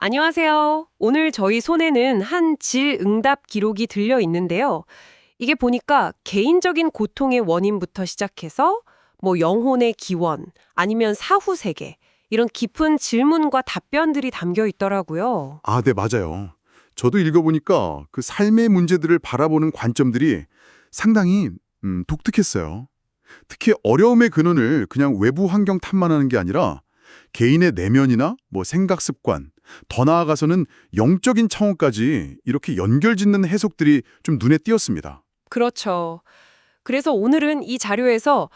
안녕하세요. 오늘 저희 손에는 한 질응답 기록이 들려 있는데요. 이게 보니까 개인적인 고통의 원인부터 시작해서 영혼의 기원, 아니면 사후 세계, 이런 깊은 질문과 답변들이 담겨 있더라고요. 아, 네, 맞아요. 저도 읽어보니까 그 삶의 문제들을 바라보는 관점들이 상당히 독특했어요. 특히 어려움의 근원을 그냥 외부 환경 탓만 하는 게 아니라 개인의 내면이나 생각 습관, 더 나아가서는 영적인 차원까지 이렇게 연결짓는 해석들이 좀 눈에 띄었습니다. 그렇죠. 그래서 오늘은 이 자료에서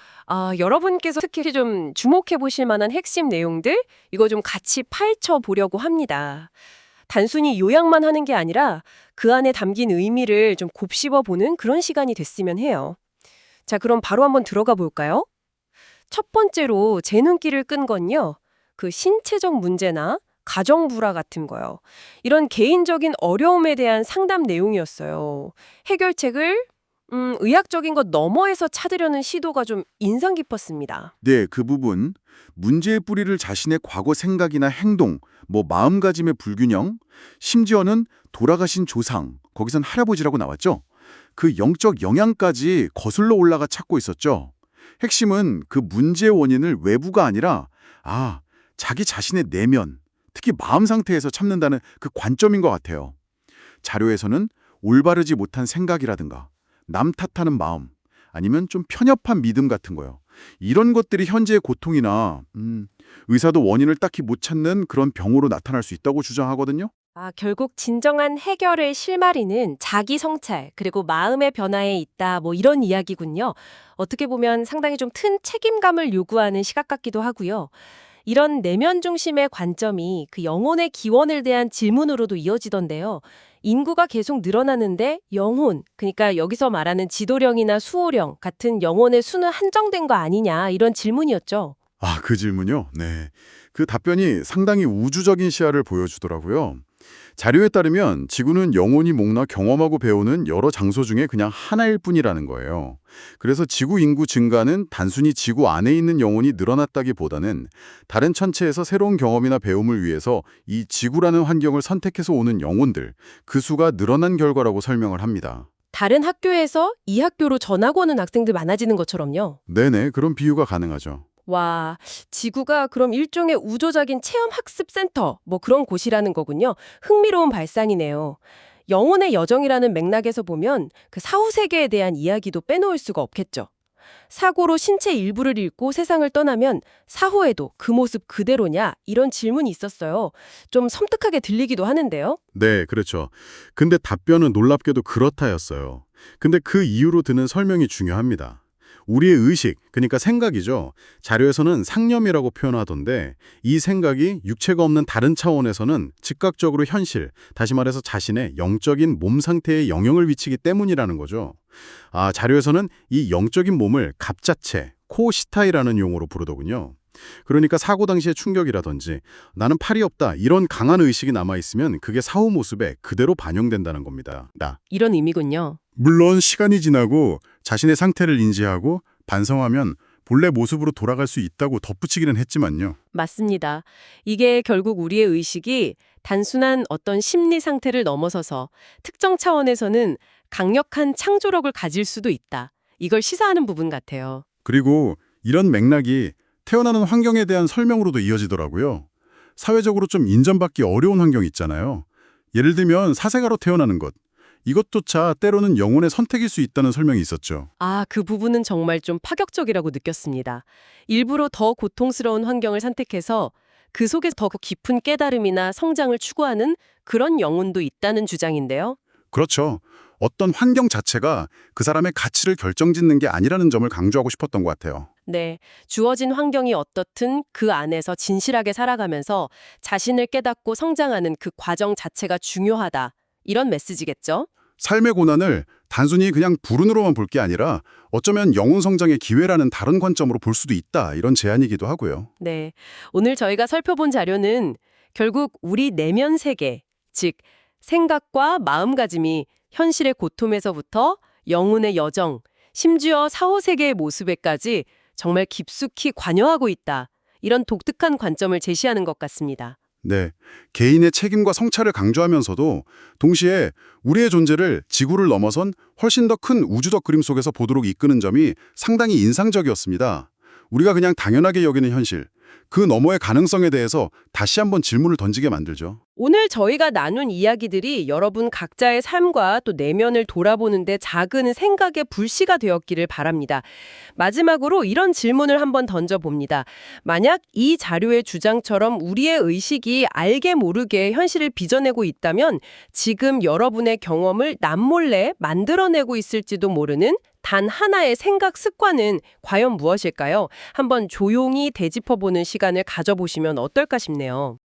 여러분께서 특히 좀 주목해 보실 만한 핵심 내용들, 이거 좀 같이 파헤쳐 보려고 합니다. 단순히 요약만 하는 게 아니라 그 안에 담긴 의미를 좀 곱씹어 보는 그런 시간이 됐으면 해요. 자, 그럼 바로 한번 들어가 볼까요? 첫 번째로 제 눈길을 끈 건요. 그 신체적 문제나 가정 불화 같은 거요. 이런 개인적인 어려움에 대한 상담 내용이었어요. 해결책을 의학적인 것 너머에서 찾으려는 시도가 좀 인상 깊었습니다. 네, 그 부분, 문제의 뿌리를 자신의 과거 생각이나 행동, 마음가짐의 불균형, 심지어는 돌아가신 조상, 거기선 할아버지라고 나왔죠? 그 영적 영향까지 거슬러 올라가 찾고 있었죠. 핵심은 그 문제의 원인을 외부가 아니라 자기 자신의 내면, 특히 마음 상태에서 찾는다는 그 관점인 것 같아요. 자료에서는 올바르지 못한 생각이라든가 남 탓하는 마음, 아니면 좀 편협한 믿음 같은 거요. 이런 것들이 현재의 고통이나 의사도 원인을 딱히 못 찾는 그런 병으로 나타날 수 있다고 주장하거든요. 결국 진정한 해결의 실마리는 자기 성찰, 그리고 마음의 변화에 있다, 이런 이야기군요. 어떻게 보면 상당히 좀 큰 책임감을 요구하는 시각 같기도 하고요. 이런 내면 중심의 관점이 그 영혼의 기원을 대한 질문으로도 이어지던데요. 인구가 계속 늘어나는데 영혼, 그러니까 여기서 말하는 지도령이나 수호령 같은 영혼의 수는 한정된 거 아니냐, 이런 질문이었죠. 아, 그 질문요? 네. 그 답변이 상당히 우주적인 시야를 보여주더라고요. 자료에 따르면 지구는 영혼이 목나 경험하고 배우는 여러 장소 중에 그냥 하나일 뿐이라는 거예요. 그래서 지구 인구 증가는 단순히 지구 안에 있는 영혼이 늘어났다기보다는 다른 천체에서 새로운 경험이나 배움을 위해서 이 지구라는 환경을 선택해서 오는 영혼들, 그 수가 늘어난 결과라고 설명을 합니다. 다른 학교에서 이 학교로 전학 오는 학생들 많아지는 것처럼요. 네네, 그런 비유가 가능하죠. 와, 지구가 그럼 일종의 우주적인 체험 학습 센터, 그런 곳이라는 거군요. 흥미로운 발상이네요. 영혼의 여정이라는 맥락에서 보면 그 사후 세계에 대한 이야기도 빼놓을 수가 없겠죠. 사고로 신체 일부를 잃고 세상을 떠나면 사후에도 그 모습 그대로냐? 이런 질문이 있었어요. 좀 섬뜩하게 들리기도 하는데요. 네, 그렇죠. 근데 답변은 놀랍게도 그렇다였어요. 근데 그 이유로 드는 설명이 중요합니다. 우리의 의식, 그러니까 생각이죠. 자료에서는 상념이라고 표현하던데 이 생각이 육체가 없는 다른 차원에서는 즉각적으로 현실, 다시 말해서 자신의 영적인 몸 상태에 영향을 미치기 때문이라는 거죠. 자료에서는 이 영적인 몸을 갑자체, 코시타이라는 용어로 부르더군요. 그러니까 사고 당시의 충격이라든지 나는 팔이 없다 이런 강한 의식이 남아있으면 그게 사후 모습에 그대로 반영된다는 겁니다. 이런 의미군요. 물론 시간이 지나고 자신의 상태를 인지하고 반성하면 본래 모습으로 돌아갈 수 있다고 덧붙이기는 했지만요. 맞습니다. 이게 결국 우리의 의식이 단순한 어떤 심리 상태를 넘어서서 특정 차원에서는 강력한 창조력을 가질 수도 있다. 이걸 시사하는 부분 같아요. 그리고 이런 맥락이 태어나는 환경에 대한 설명으로도 이어지더라고요. 사회적으로 좀 인정받기 어려운 환경 있잖아요. 예를 들면 사생아로 태어나는 것. 이것조차 때로는 영혼의 선택일 수 있다는 설명이 있었죠. 그 부분은 정말 좀 파격적이라고 느꼈습니다. 일부러 더 고통스러운 환경을 선택해서 그 속에서 더 깊은 깨달음이나 성장을 추구하는 그런 영혼도 있다는 주장인데요. 그렇죠. 어떤 환경 자체가 그 사람의 가치를 결정짓는 게 아니라는 점을 강조하고 싶었던 것 같아요. 네, 주어진 환경이 어떻든 그 안에서 진실하게 살아가면서 자신을 깨닫고 성장하는 그 과정 자체가 중요하다. 이런 메시지겠죠? 삶의 고난을 단순히 그냥 불운으로만 볼 게 아니라 어쩌면 영혼 성장의 기회라는 다른 관점으로 볼 수도 있다. 이런 제안이기도 하고요. 네, 오늘 저희가 살펴본 자료는 결국 우리 내면 세계, 즉 생각과 마음가짐이 현실의 고통에서부터 영혼의 여정, 심지어 사후 세계의 모습에까지 정말 깊숙이 관여하고 있다. 이런 독특한 관점을 제시하는 것 같습니다. 네, 개인의 책임과 성찰을 강조하면서도 동시에 우리의 존재를 지구를 넘어선 훨씬 더 큰 우주적 그림 속에서 보도록 이끄는 점이 상당히 인상적이었습니다. 우리가 그냥 당연하게 여기는 현실, 그 너머의 가능성에 대해서 다시 한번 질문을 던지게 만들죠. 오늘 저희가 나눈 이야기들이 여러분 각자의 삶과 또 내면을 돌아보는데 작은 생각의 불씨가 되었기를 바랍니다. 마지막으로 이런 질문을 한번 던져봅니다. 만약 이 자료의 주장처럼 우리의 의식이 알게 모르게 현실을 빚어내고 있다면 지금 여러분의 경험을 남몰래 만들어내고 있을지도 모르는 단 하나의 생각 습관은 과연 무엇일까요? 한번 조용히 되짚어보는 시간을 가져보시면 어떨까 싶네요.